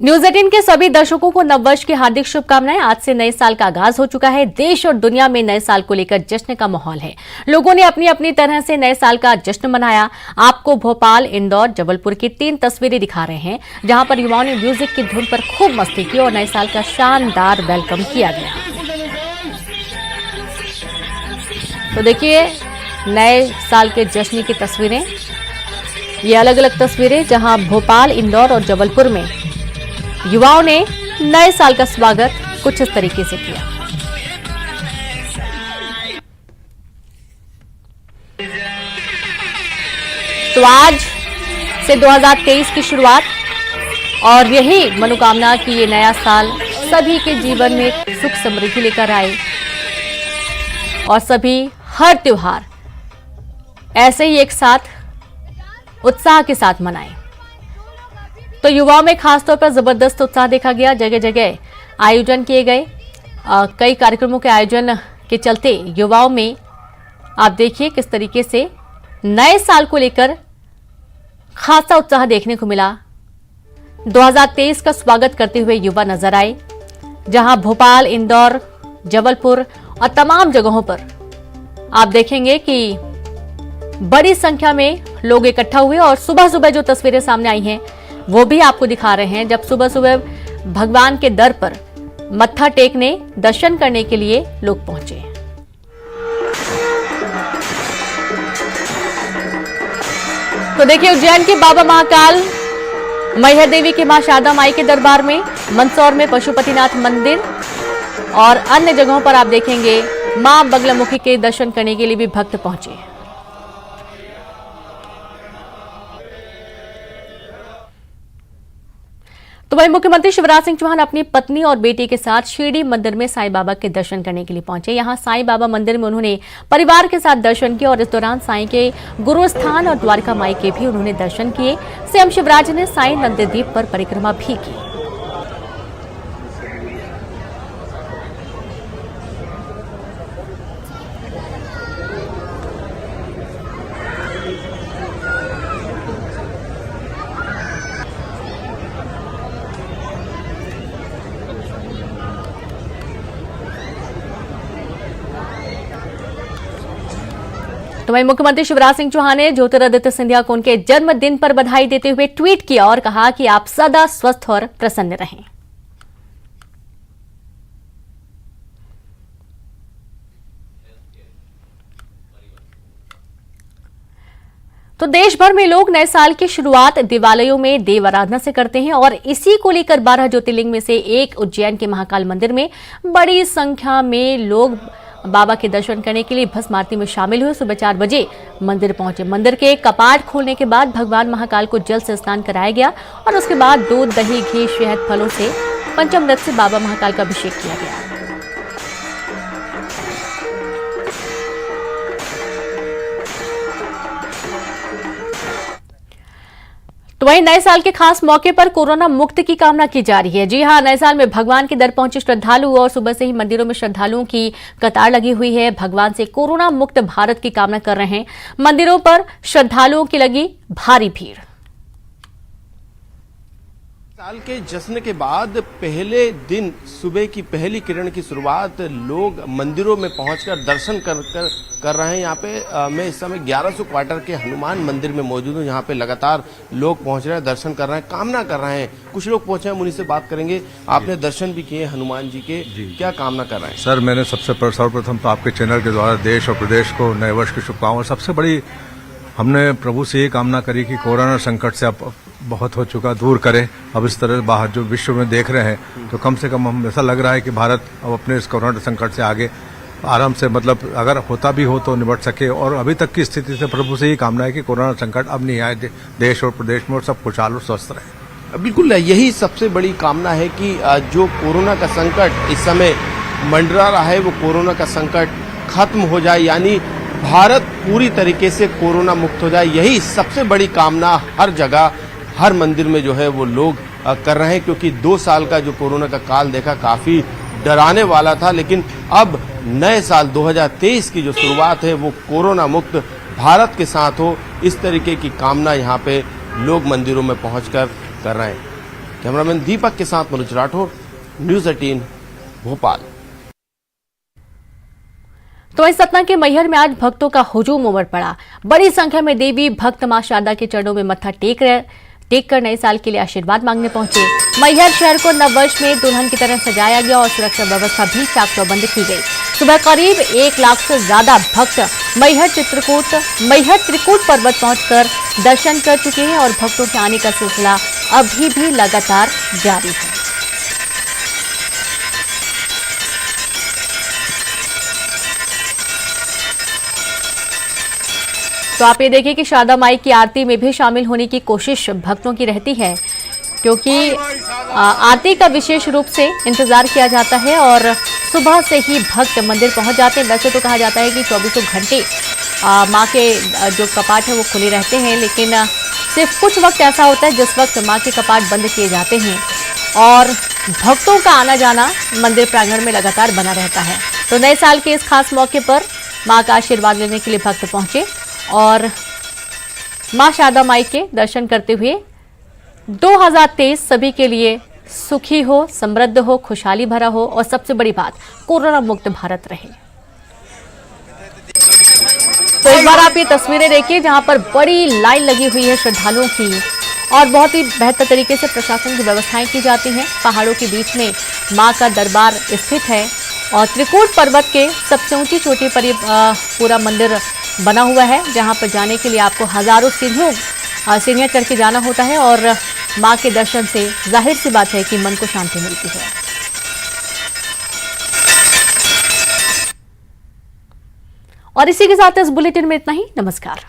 News 18 के सभी दर्शकों को नववर्ष की हार्दिक शुभकामनाएं। आज से नए साल का आगाज हो चुका है। देश और दुनिया में नए साल को लेकर जश्न का माहौल है। लोगों ने अपनी अपनी तरह से नए साल का जश्न मनाया। आपको भोपाल, इंदौर, जबलपुर की 3 तस्वीरें दिखा रहे हैं, जहां पर युवाओं ने म्यूजिक की धुन पर खूब मस्ती की और नए साल का शानदार वेलकम किया गया। तो देखिए नए साल के जश्न की तस्वीरें, ये अलग अलग तस्वीरें जहां भोपाल, इंदौर और जबलपुर में युवाओं ने नए साल का स्वागत कुछ इस तरीके से किया। तो आज से 2023 की शुरुआत और यही मनोकामना कि ये नया साल सभी के जीवन में सुख समृद्धि लेकर आए और सभी हर त्योहार ऐसे ही एक साथ उत्साह के साथ मनाएं। तो युवाओं में खासतौर पर जबरदस्त उत्साह देखा गया। जगह जगह आयोजन किए गए। कई कार्यक्रमों के आयोजन के चलते युवाओं में आप देखिए किस तरीके से नए साल को लेकर खासा उत्साह देखने को मिला। 2023 का स्वागत करते हुए युवा नजर आए, जहां भोपाल, इंदौर, जबलपुर और तमाम जगहों पर आप देखेंगे कि बड़ी संख्या में लोग इकट्ठा हुए और सुबह सुबह जो तस्वीरें सामने आई हैं वो भी आपको दिखा रहे हैं, जब सुबह सुबह भगवान के दर पर मत्था टेकने, दर्शन करने के लिए लोग पहुंचे। तो देखिए उज्जैन के बाबा महाकाल, मैहर देवी के मां शारदा माई के दरबार में, मंदसौर में पशुपतिनाथ मंदिर और अन्य जगहों पर आप देखेंगे मां बगलामुखी के दर्शन करने के लिए भी भक्त पहुंचे। तो वहीं मुख्यमंत्री शिवराज सिंह चौहान अपनी पत्नी और बेटी के साथ शिरडी मंदिर में साईं बाबा के दर्शन करने के लिए पहुंचे। यहां साईं बाबा मंदिर में उन्होंने परिवार के साथ दर्शन किया और इस दौरान साईं के गुरुस्थान और द्वारका माई के भी उन्होंने दर्शन किए। सीएम शिवराज ने साईं नंदीद्वीप पर परिक्रमा भी की। तो वहीं मुख्यमंत्री शिवराज सिंह चौहान ने ज्योतिरादित्य सिंधिया को उनके जन्मदिन पर बधाई देते हुए ट्वीट किया और कहा कि आप सदा स्वस्थ और प्रसन्न रहें। तो देश भर में लोग नए साल की शुरुआत देवालयों में देव आराधना से करते हैं और इसी को लेकर 12 ज्योतिर्लिंग में से एक उज्जैन के महाकाल मंदिर में बड़ी संख्या में लोग बाबा के दर्शन करने के लिए भस्म आरती में शामिल हुए। सुबह 4 बजे मंदिर पहुंचे। मंदिर के कपाट खोलने के बाद भगवान महाकाल को जल से स्नान कराया गया और उसके बाद दूध, दही, घी, शहद, फलों से पंचामृत से बाबा महाकाल का अभिषेक किया गया। तो वहीं नए साल के खास मौके पर कोरोना मुक्त की कामना की जा रही है। जी हां, नए साल में भगवान के दर पहुंचे श्रद्धालु और सुबह से ही मंदिरों में श्रद्धालुओं की कतार लगी हुई है। भगवान से कोरोना मुक्त भारत की कामना कर रहे हैं। मंदिरों पर श्रद्धालुओं की लगी भारी भीड़। साल के जश्न के बाद पहले दिन सुबह की पहली किरण की शुरुआत लोग मंदिरों में पहुंचकर दर्शन कर रहे हैं। यहाँ पे मैं इस समय 1100 क्वार्टर के हनुमान मंदिर में मौजूद हूँ। यहाँ पे लगातार लोग पहुंच रहे हैं, दर्शन कर रहे हैं, कामना कर रहे हैं। कुछ लोग पहुंचे हैं, उन्हीं से बात करेंगे। आपने दर्शन भी किए हनुमान जी के, क्या कामना कर रहे हैं? सर, मैंने सर्वप्रथम तो आपके चैनल के द्वारा देश और प्रदेश को नए वर्ष की शुभकामनाएं। सबसे बड़ी हमने प्रभु से ये कामना करी कि कोरोना संकट से अब बहुत हो चुका, दूर करे। अब इस तरह बाहर जो विश्व में देख रहे हैं तो कम से कम हम ऐसा लग रहा है कि भारत अब अपने इस कोरोना संकट से आगे आराम से, मतलब अगर होता भी हो तो निपट सके। और अभी तक की स्थिति से प्रभु से ये कामना है कि कोरोना संकट अब नहीं आए देश और प्रदेश में और सब खुशहाल और स्वस्थ रहे। बिल्कुल, यही सबसे बड़ी कामना है कि जो कोरोना का संकट इस समय मंडरा रहा है वो कोरोना का संकट खत्म हो जाए, यानी भारत पूरी तरीके से कोरोना मुक्त हो जाए। यही सबसे बड़ी कामना हर जगह, हर मंदिर में जो है वो लोग कर रहे हैं, क्योंकि 2 साल का जो कोरोना का काल देखा काफी डराने वाला था। लेकिन अब नए साल 2023 की जो शुरुआत है वो कोरोना मुक्त भारत के साथ हो, इस तरीके की कामना यहाँ पे लोग मंदिरों में पहुंचकर कर रहे हैं। कैमरामैन दीपक के साथ मनोज राठौर, न्यूज 18 भोपाल। तो वहीं सतना के मैहर में आज भक्तों का हुजूम उमड़ पड़ा। बड़ी संख्या में देवी भक्त मां शारदा के चरणों में मत्था टेक कर नए साल के लिए आशीर्वाद मांगने पहुंचे। मैहर शहर को नववर्ष में दुल्हन की तरह सजाया गया और सुरक्षा व्यवस्था भी चाक चौबंद की गई। सुबह करीब 1 लाख से ज्यादा भक्त मैहर त्रिकूट पर्वत पहुंचकर दर्शन कर चुके हैं और भक्तों के आने का सिलसिला अभी भी लगातार जारी है। तो आप ये देखिए कि शारदा माई की आरती में भी शामिल होने की कोशिश भक्तों की रहती है, क्योंकि आरती का विशेष रूप से इंतजार किया जाता है और सुबह से ही भक्त मंदिर पहुंच जाते हैं। वैसे तो कहा जाता है कि 24 घंटे मां के जो कपाट है वो खुले रहते हैं, लेकिन सिर्फ कुछ वक्त ऐसा होता है जिस वक्त मां के कपाट बंद किए जाते हैं और भक्तों का आना जाना मंदिर प्रांगण में लगातार बना रहता है। तो नए साल के इस खास मौके पर मां का आशीर्वाद लेने के लिए भक्त पहुंचे और मां शारदा माई के दर्शन करते हुए 2023 सभी के लिए सुखी हो, समृद्ध हो, खुशहाली भरा हो और सबसे बड़ी बात कोरोना मुक्त भारत रहे। तो एक बार आप ये तस्वीरें देखिए जहां पर बड़ी लाइन लगी हुई है श्रद्धालुओं की और बहुत ही बेहतर तरीके से प्रशासन की व्यवस्थाएं की जाती हैं। पहाड़ों के बीच में मां का दरबार स्थित है और त्रिकूट पर्वत के सबसे ऊंची चोटी पर ये पूरा मंदिर बना हुआ है, जहां पर जाने के लिए आपको हजारों सीढ़ियां चढ़ के जाना होता है और मां के दर्शन से जाहिर सी बात है कि मन को शांति मिलती है। और इसी के साथ इस बुलेटिन में इतना ही। नमस्कार।